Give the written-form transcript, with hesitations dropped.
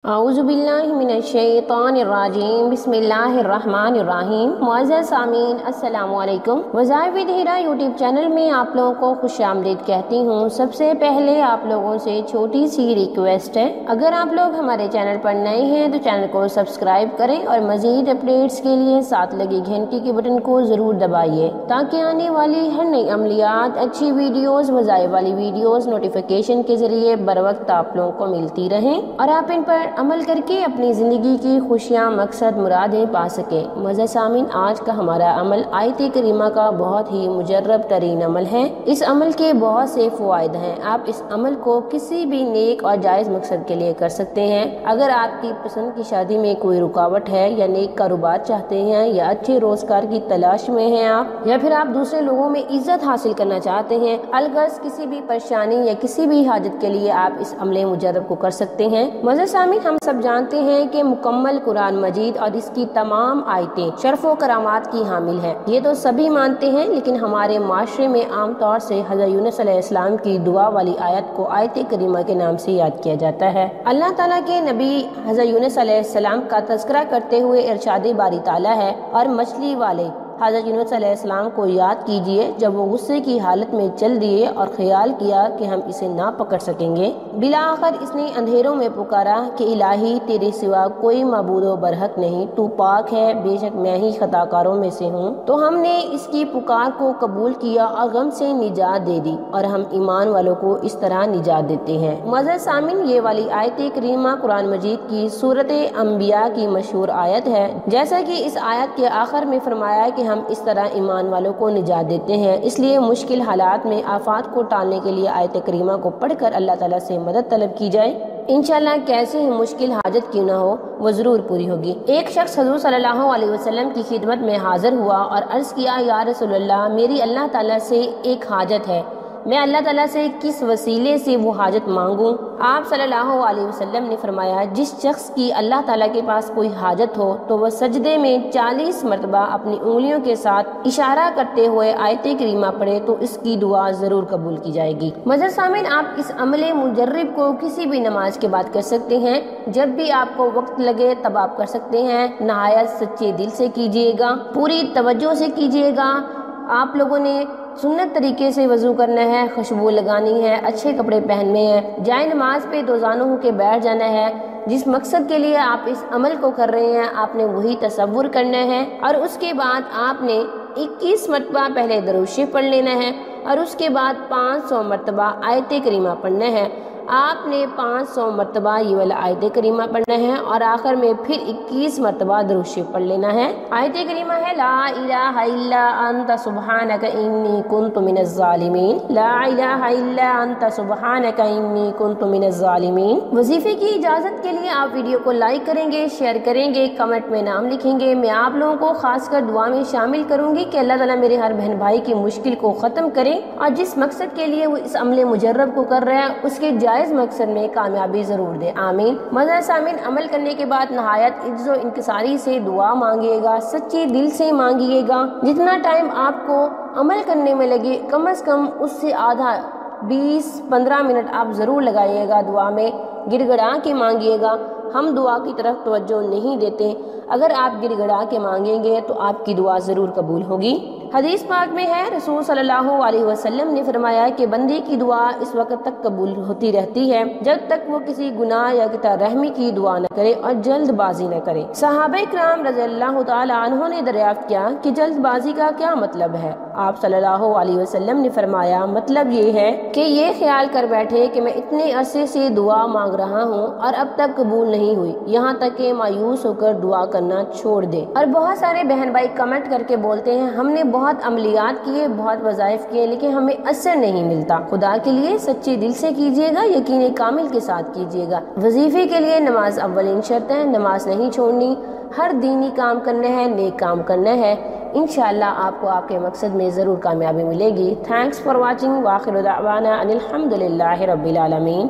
اعوذ باللہ من الشیطان الرجیم بسم اللہ الرحمن الرحیم۔ معزز سامعین السلام علیکم۔ وظائف ہیرا یوٹیوب چینل میں آپ لوگوں کو خوش آمدید کہتی ہوں۔ سب سے پہلے آپ لوگوں سے چھوٹی سی ریکویسٹ ہے، اگر آپ لوگ ہمارے چینل پر نئے ہیں تو چینل کو سبسکرائب کریں اور مزید اپڈیٹس کے لیے ساتھ لگی گھنٹی کے بٹن کو ضرور دبائیے تاکہ آنے والی ہر نئی عملیات، اچھی ویڈیوز، وظائف والی ویڈیوز نوٹیفیکیشن کے ذریعے بروقت آپ لوگوں کو ملتی رہیں اور آپ ان پر عمل کر کے اپنی زندگی کی خوشیاں، مقصد، مرادیں پا سکیں۔ معزز سامعین، آج کا ہمارا عمل آیت کریمہ کا بہت ہی مجرب ترین عمل ہے۔ اس عمل کے بہت سے فوائد ہیں۔ آپ اس عمل کو کسی بھی نیک اور جائز مقصد کے لیے کر سکتے ہیں۔ اگر آپ کی پسند کی شادی میں کوئی رکاوٹ ہے، یا نیک کاروبار چاہتے ہیں، یا اچھے روزگار کی تلاش میں ہیں آپ، یا پھر آپ دوسرے لوگوں میں عزت حاصل کرنا چاہتے ہیں، الغرض کسی بھی پریشانی یا کسی بھی حاجت کے لیے آپ اس عمل مجرب کو کر سکتے ہیں۔ معزز سامعین، ہم سب جانتے ہیں کہ مکمل قرآن مجید اور اس کی تمام آیتیں شرف و کرامات کی حامل ہیں، یہ تو سبھی مانتے ہیں، لیکن ہمارے معاشرے میں عام طور سے حضرت یونس علیہ السلام کی دعا والی آیت کو آیت کریمہ کے نام سے یاد کیا جاتا ہے۔ اللہ تعالیٰ کے نبی حضرت یونس علیہ السلام کا تذکرہ کرتے ہوئے ارشاد باری تعالیٰ ہے، اور مچھلی والے حضرت یونس علیہ السلام کو یاد کیجئے جب وہ غصے کی حالت میں چل دیے اور خیال کیا کہ ہم اسے نہ پکڑ سکیں گے۔ بالآخر اس نے اندھیروں میں پکارا کہ الہی، تیرے سوا کوئی معبود و برحق نہیں، تو پاک ہے، بے شک میں ہی خطا کاروں میں سے ہوں۔ تو ہم نے اس کی پکار کو قبول کیا اور غم سے نجات دے دی، اور ہم ایمان والوں کو اس طرح نجات دیتے ہیں۔ معزز سامعین، یہ والی آیت کریمہ قرآن مجید کی سورۃ انبیاء کی مشہور آیت ہے۔ جیسا کہ اس آیت کے آخر میں فرمایا کہ ہم اس طرح ایمان والوں کو نجات دیتے ہیں، اس لیے مشکل حالات میں آفات کو ٹالنے کے لیے آیت کریمہ کو پڑھ کر اللہ تعالیٰ سے مدد طلب کی جائے۔ انشاءاللہ کیسے ہی مشکل حاجت کیوں نہ ہو، وہ ضرور پوری ہوگی۔ ایک شخص حضور صلی اللہ علیہ وسلم کی خدمت میں حاضر ہوا اور عرض کیا، یا رسول اللہ، میری اللہ تعالیٰ سے ایک حاجت ہے، میں اللہ تعالیٰ سے کس وسیلے سے وہ حاجت مانگوں؟ آپ صلی اللہ علیہ وسلم نے فرمایا، جس شخص کی اللہ تعالیٰ کے پاس کوئی حاجت ہو تو وہ سجدے میں 40 مرتبہ اپنی انگلیوں کے ساتھ اشارہ کرتے ہوئے آیت کریمہ پڑھے تو اس کی دعا ضرور قبول کی جائے گی۔ معزز سامعین، آپ اس عمل مجرب کو کسی بھی نماز کے بعد کر سکتے ہیں، جب بھی آپ کو وقت لگے تب آپ کر سکتے ہیں۔ نہایت سچے دل سے کیجیے گا، پوری توجہ سے کیجیے گا۔ آپ لوگوں نے سنت طریقے سے وضو کرنا ہے، خوشبو لگانی ہے، اچھے کپڑے پہننے ہیں، جائے نماز پہ دو زانوں ہو کے بیٹھ جانا ہے۔ جس مقصد کے لیے آپ اس عمل کو کر رہے ہیں آپ نے وہی تصور کرنا ہے، اور اس کے بعد آپ نے 21 مرتبہ پہلے درود شریف پڑھ لینا ہے، اور اس کے بعد 500 مرتبہ آیت کریمہ پڑھنا ہے۔ آپ نے 500 مرتبہ یہ والا آیت کریمہ پڑھنا ہے، اور آخر میں پھر 21 مرتبہ درود شریف پڑھ لینا ہے۔ آیت کریمہ ہے، لا الہ الا انت سبحانک انی کنت من الظالمین، لا الہ الا انت سبحانک انی کنت من الظالمین۔ وظیفے کی اجازت کے لیے آپ ویڈیو کو لائک کریں گے، شیئر کریں گے، کمنٹ میں نام لکھیں گے۔ میں آپ لوگوں کو خاص کر دعا میں شامل کروں گی کہ اللہ تعالیٰ میرے ہر بہن بھائی کی مشکل کو ختم کرے، اور جس مقصد کے لیے وہ اس عمل مجرب کو کر رہے ہیں اس کے جائز مقصد میں کامیابی ضرور دے، آمین۔ معزز سامعین، عمل کرنے کے بعد نہایت عجز و انکساری سے دعا مانگیے گا، سچے دل سے مانگیے گا۔ جتنا ٹائم آپ کو عمل کرنے میں لگے کم از کم اس سے آدھا 20-15 منٹ آپ ضرور لگائیے گا دعا میں، گڑ گڑا کے مانگیے گا۔ ہم دعا کی طرف توجہ نہیں دیتے، اگر آپ گڑ گڑا کے مانگیں گے تو آپ کی دعا ضرور قبول ہوگی۔ حدیث پاک میں ہے، رسول صلی اللہ علیہ وسلم نے فرمایا کہ بندے کی دعا اس وقت تک قبول ہوتی رہتی ہے جب تک وہ کسی گناہ یا قطع رحمی کی دعا نہ کرے اور جلد بازی نہ کرے۔ صحابہ کرام رضی اللہ تعالی عنہ نے دریافت کیا کہ جلد بازی کا کیا مطلب ہے؟ آپ صلی اللہ علیہ وسلم نے فرمایا، مطلب یہ ہے کہ یہ خیال کر بیٹھے کہ میں اتنے عرصے سے دعا مانگ رہا ہوں اور اب تک قبول نہیں ہوئی، یہاں تک کہ مایوس ہو کر دعا کرنا چھوڑ دے۔ اور بہت سارے بہن بھائی کمنٹ کر کے بولتے ہیں، ہم نے بہت عملیات کیے، بہت وظائف کیے، لیکن ہمیں اثر نہیں ملتا۔ خدا کے لیے سچے دل سے کیجیے گا، یقین کامل کے ساتھ کیجیے گا۔ وظیفے کے لیے نماز اولین شرط ہے، نماز نہیں چھوڑنی، ہر دینی کام کرنا ہے، نیک کام کرنا ہے۔ انشاءاللہ آپ کو آپ کے مقصد میں ضرور کامیابی ملے گی۔ تھینکس فار واچنگ، وآخر دعوانا ان الحمد للہ رب العالمین۔